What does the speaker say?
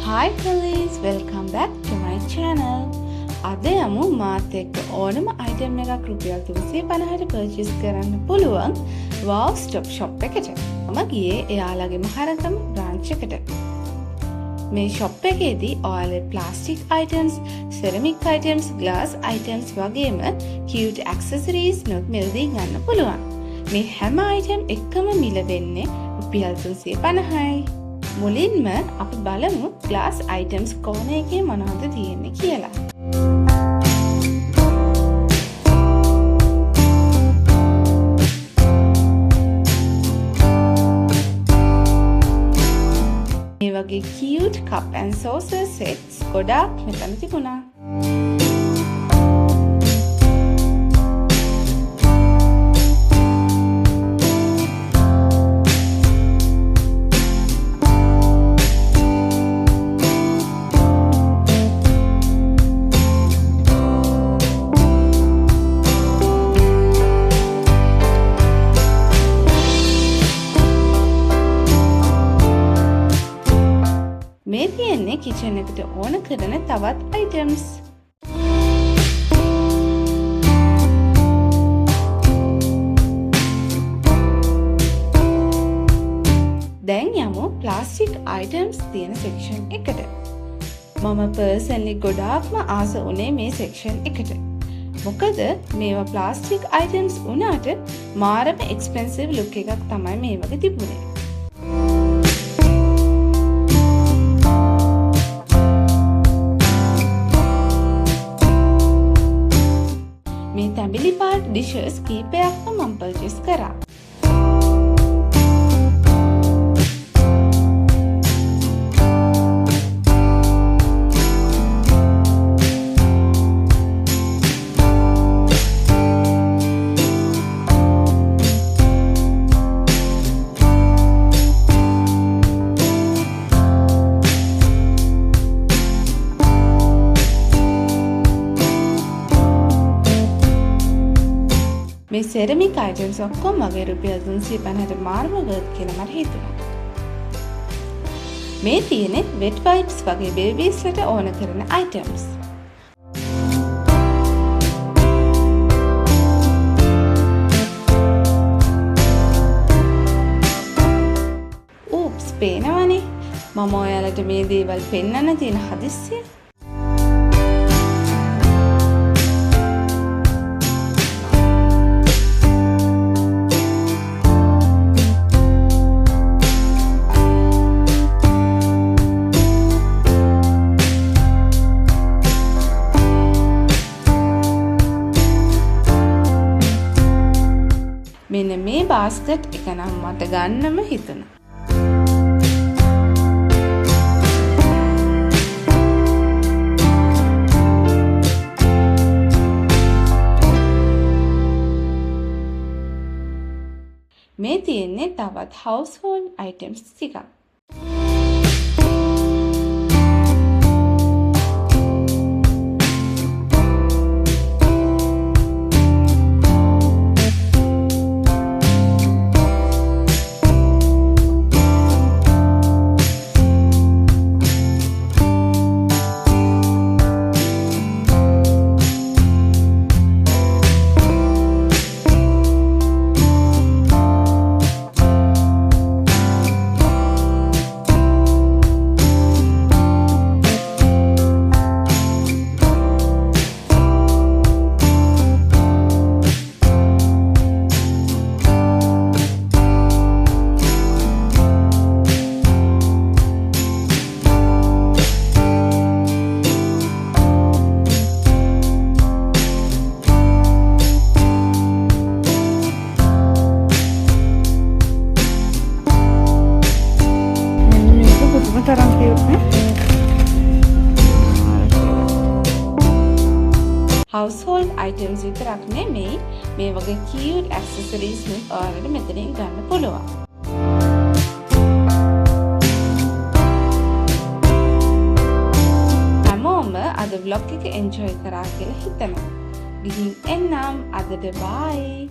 Hi colleagues, welcome back to my channel. අද යමු මාත් එක්ක ඕනම item එකක් රුපියල් 350ට purchase කරන්න පුළුවන් Wow Stop Shop එකට. මම ගියේ එයාලගේ මහරගම branch එකට. මේ shop එකේදී ඔයාලේ plastic items, ceramic items, glass items වගේම cute accessories නොත් මිලදී ගන්න පුළුවන්. මේ හැම item එකම මිල වෙන්නේ රුපියල් 350යි. මුලින්ම අපි බලමු glass items කොන එකේ මොනවද තියෙන්නේ කියලා. මේ වගේ cute cup and saucer sets ගොඩාක් මෙතන තිබුණා. මේ තියෙන්නේ කිචන් එකට ඕන කරන තවත් items. දැන් යමු plastic items තියෙන section එකට. මම personally ගොඩාක්ම ආස උනේ මේ section එකට. මොකද මේවා plastic items උනාට මාරම expensive look එකක් තමයි මේ වගේ තිබුණේ. මේ තැඹිලි පාට dishes කීපයක්ම මම purchase කරා. මේ ceramic items ඔක්කොම වගේ රුපියල් 350ට මාර්ම worth කියලා මට හිතුණා. මේ තියෙන්නේ wet wipes වගේ babies ලට ඕන කරන items. oops පේනවනේ. මම ඔයාලට මේ දේවල් පෙන්වන්න තියෙන හදිස්සිය. මෙන්න මේ බාස්කට් එක නම් මට ගන්නම හිතුණා. මේ තියෙන්නේ තවත් household items ටිකක්. තරම් cute නේ. household items විතරක් නෙමෙයි මේ වගේ cute accessories නුත් ඔයාලට මෙතනින් ගන්න පුළුවන්. හැමෝම අද vlog එක enjoy කරා කියලා හිතනවා. ගිහින් එන්නම් අදට bye.